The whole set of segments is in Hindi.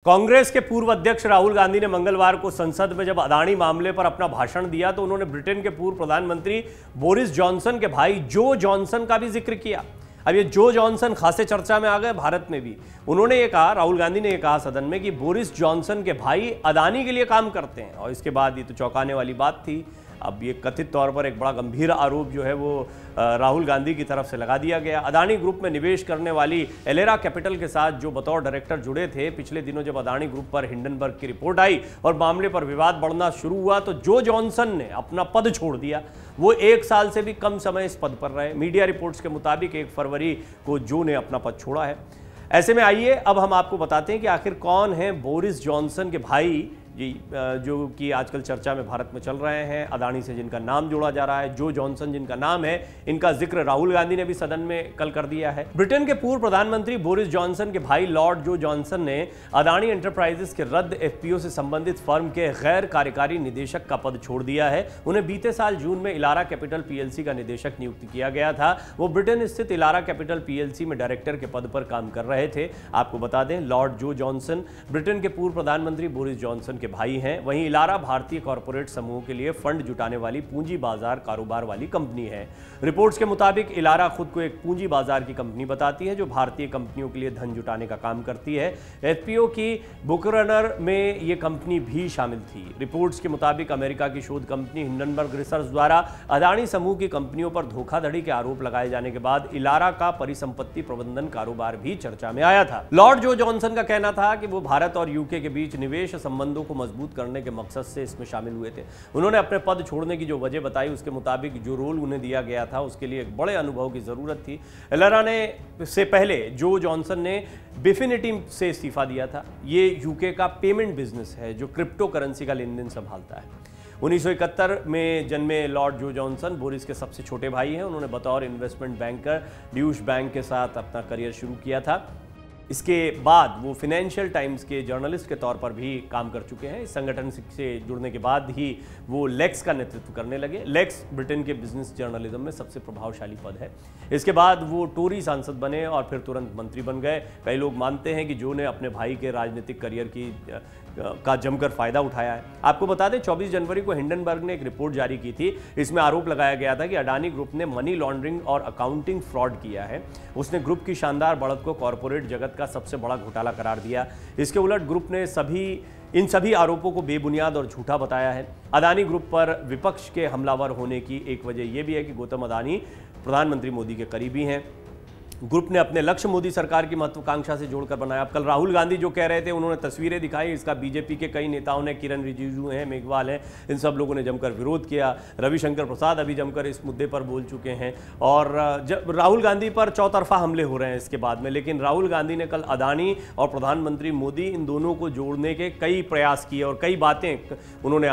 कांग्रेस के पूर्व अध्यक्ष राहुल गांधी ने मंगलवार को संसद में जब अदानी मामले पर अपना भाषण दिया तो उन्होंने ब्रिटेन के पूर्व प्रधानमंत्री बोरिस जॉनसन के भाई जो जॉनसन का भी जिक्र किया। अब ये जो जॉनसन खासे चर्चा में आ गए भारत में भी। उन्होंने ये कहा, राहुल गांधी ने ये कहा सदन में कि बोरिस जॉनसन के भाई अदानी के लिए काम करते हैं, और इसके बाद ये तो चौंकाने वाली बात थी। अब ये कथित तौर पर एक बड़ा गंभीर आरोप जो है वो राहुल गांधी की तरफ से लगा दिया गया। अदानी ग्रुप में निवेश करने वाली एलेरा कैपिटल के साथ जो बतौर डायरेक्टर जुड़े थे, पिछले दिनों जब अदानी ग्रुप पर हिंडनबर्ग की रिपोर्ट आई और मामले पर विवाद बढ़ना शुरू हुआ तो जो जॉनसन ने अपना पद छोड़ दिया। वो 1 साल से भी कम समय इस पद पर रहे। मीडिया रिपोर्ट्स के मुताबिक 1 फरवरी को जो ने अपना पद छोड़ा है। ऐसे में आइए अब हम आपको बताते हैं कि आखिर कौन है बोरिस जॉनसन के भाई जी, जो कि आजकल चर्चा में भारत में चल रहे हैं, अदानी से जिनका नाम जोड़ा जा रहा है। जो जॉनसन जिनका नाम है, इनका जिक्र राहुल गांधी ने भी सदन में कल कर दिया है। ब्रिटेन के पूर्व प्रधानमंत्री बोरिस जॉनसन के भाई लॉर्ड जो जॉनसन ने अदानी एंटरप्राइजेस के रद्द एफपीओ से संबंधित फर्म के गैर कार्यकारी निदेशक का पद छोड़ दिया है। उन्हें बीते साल जून में इलारा कैपिटल पीएलसी का निदेशक नियुक्त किया गया था। वो ब्रिटेन स्थित इलारा कैपिटल पीएलसी में डायरेक्टर के पद पर काम कर रहे थे। आपको बता दें, लॉर्ड जो जॉनसन ब्रिटेन के पूर्व प्रधानमंत्री बोरिस जॉनसन के भाई हैं। वहीं इलारा भारतीय कॉरपोरेट समूह के लिए फंड जुटाने वाली पूंजी बाजार कारोबार वाली कंपनी है। रिपोर्ट्स के मुताबिक इलारा खुद को एक पूंजी बाजार की कंपनी बताती है जो भारतीय कंपनियों के लिए धन जुटाने का काम करती है। एफपीओ की बुकरनर में यह कंपनी भी शामिल थी। रिपोर्ट्स के मुताबिक अमेरिका की शोध कंपनी हिंडनबर्ग रिसर्च द्वारा अदानी समूह की कंपनियों पर धोखाधड़ी के आरोप लगाए जाने के बाद इलारा का परिसंपत्ति प्रबंधन कारोबार भी चर्चा में आया था। लॉर्ड जो जॉनसन का कहना था कि वो भारत और यूके के बीच निवेश संबंधों को मजबूत करने के मकसद से इसमें शामिल हुए थे। उन्होंने अपने पद छोड़ने की जो वजह बताई, उसके मुताबिक जो रोल उन्हें दिया गया था उसके लिए एक बड़े अनुभव की जरूरत थी। एलेरा ने से पहले जो जॉनसन ने बिफिनिटी से इस्तीफा दिया था। ये यूके का पेमेंट बिजनेस है जो क्रिप्टो करेंसी का लेन देन संभालता है। 1971 में जन्मे लॉर्ड जो जॉनसन बोरिस के सबसे छोटे भाई हैं। उन्होंने बतौर इन्वेस्टमेंट बैंकर ड्यूश बैंक के साथ अपना करियर शुरू किया था। इसके बाद वो फाइनेंशियल टाइम्स के जर्नलिस्ट के तौर पर भी काम कर चुके हैं। इस संगठन से जुड़ने के बाद ही वो लेक्स का नेतृत्व करने लगे। लेक्स ब्रिटेन के बिजनेस जर्नलिज्म में सबसे प्रभावशाली पद है। इसके बाद वो टोरी सांसद बने और फिर तुरंत मंत्री बन गए। कई लोग मानते हैं कि जो ने अपने भाई के राजनीतिक करियर का जमकर फायदा उठाया है। आपको बता दें, 24 जनवरी को हिंडनबर्ग ने एक रिपोर्ट जारी की थी। इसमें आरोप लगाया गया था कि अडानी ग्रुप ने मनी लॉन्ड्रिंग और अकाउंटिंग फ्रॉड किया है। उसने ग्रुप की शानदार बढ़त को कॉरपोरेट जगत का सबसे बड़ा घोटाला करार दिया। इसके उलट ग्रुप ने इन सभी आरोपों को बेबुनियाद और झूठा बताया है। अदानी ग्रुप पर विपक्ष के हमलावर होने की एक वजह यह भी है कि गौतम अदानी प्रधानमंत्री मोदी के करीबी हैं। ग्रुप ने अपने लक्ष्य मोदी सरकार की महत्वाकांक्षा से जोड़कर बनाया। अब कल राहुल गांधी जो कह रहे थे, उन्होंने तस्वीरें दिखाई। इसका बीजेपी के कई नेताओं ने, किरण रिजिजू हैं, मेघवाल हैं, इन सब लोगों ने जमकर विरोध किया। रविशंकर प्रसाद अभी जमकर इस मुद्दे पर बोल चुके हैं और जब राहुल गांधी पर चौतरफा हमले हो रहे हैं इसके बाद में। लेकिन राहुल गांधी ने कल अदानी और प्रधानमंत्री मोदी इन दोनों को जोड़ने के कई प्रयास किए और कई बातें उन्होंने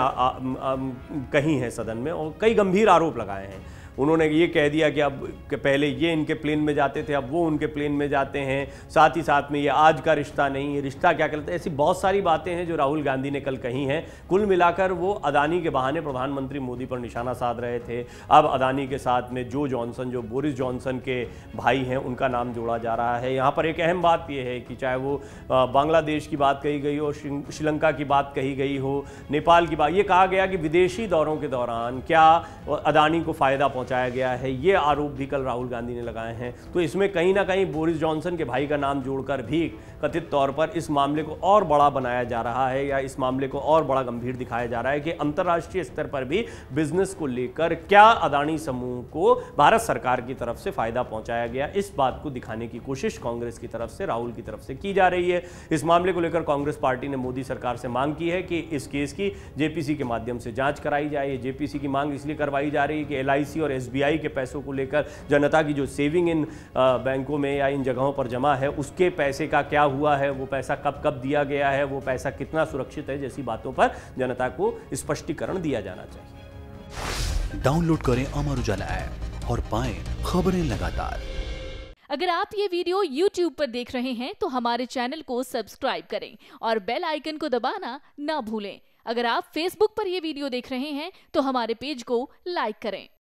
कही हैं सदन में और कई गंभीर आरोप लगाए हैं। उन्होंने ये कह दिया कि अब पहले ये इनके प्लेन में जाते थे, अब वो उनके प्लेन में जाते हैं। साथ ही साथ में ये आज का रिश्ता नहीं, ये रिश्ता क्या कहते हैं। ऐसी बहुत सारी बातें हैं जो राहुल गांधी ने कल कही हैं। कुल मिलाकर वो अदानी के बहाने प्रधानमंत्री मोदी पर निशाना साध रहे थे। अब अदानी के साथ में जो जॉनसन, जो बोरिस जॉनसन के भाई हैं, उनका नाम जोड़ा जा रहा है। यहाँ पर एक अहम बात यह है कि चाहे वो बांग्लादेश की बात कही गई हो, श्रीलंका की बात कही गई हो, नेपाल की बात, ये कहा गया कि विदेशी दौरों के दौरान क्या अदानी को फायदा पहुंचाया गया है, ये आरोप भी कल राहुल गांधी ने लगाए हैं। तो इसमें कहीं ना कहीं बोरिस जॉनसन के भाई का नाम जोड़कर भी कथित तौर पर इस मामले को और बड़ा बनाया जा रहा है या इस मामले को और बड़ा गंभीर दिखाया जा रहा है कि अंतर्राष्ट्रीय स्तर पर भी बिजनेस को लेकर क्या अदानी समूह को भारत सरकार की तरफ से फायदा पहुंचाया गया। इस बात को दिखाने की कोशिश कांग्रेस की तरफ से, राहुल की तरफ से की जा रही है। इस मामले को लेकर कांग्रेस पार्टी ने मोदी सरकार से मांग की है कि इस केस की जेपीसी के माध्यम से जांच कराई जाए। जेपीसी की मांग इसलिए करवाई जा रही है कि एलआईसी और एसबीआई के पैसों को लेकर जनता की जो सेविंग इन बैंकों में या इन जगहों पर जमा है, उसके पैसे का क्या हुआ है, वो पैसा कब कब दिया गया है, वो पैसा कितना सुरक्षित है, जैसी बातों पर जनता को स्पष्टीकरण दिया जाना चाहिए। डाउनलोड करें अमर उजाला ऐप और पाएं खबरें लगातार। अगर आप ये वीडियो YouTube पर देख रहे हैं तो हमारे चैनल को सब्सक्राइब करें और बेल आइकन को दबाना ना भूलें। अगर आप Facebook पर ये वीडियो देख रहे हैं तो हमारे पेज को लाइक करें।